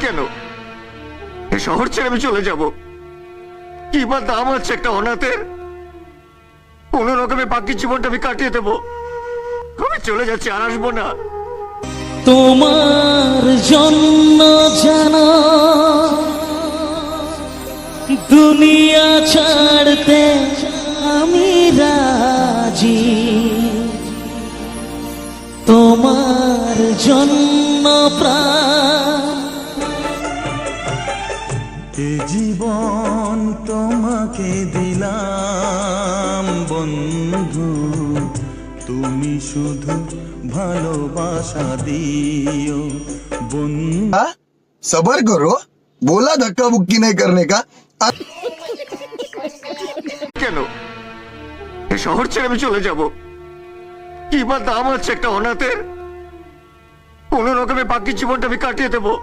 কেন এই শহর ছেড়ে আমি চলে যাব? কি বা দাম আছে একটা অনাথের? কোনো রকমে বাকি জীবনটা আমি কাটিয়ে দেবো। আমি চলে যাচ্ছি, আর আসবো না। তোমার জন্য যেন দুনিয়া ছাড়তে আমি রাজি, তোমার জন্য প্রাণ এ জীবন তোমাকে দিলাম বন্ধু, তুমি শুধু ভালোবাসা দিও বন্ধু। सबर करो, बोला धक्का मुक्की नहीं करने का। কেন এই শহর ছেড়ে আমি চলে যাব? কি বা দাম আছে একটা অনাথের? কোনো রকমে বাকি জীবনটা আমি কাটিয়ে দেবো।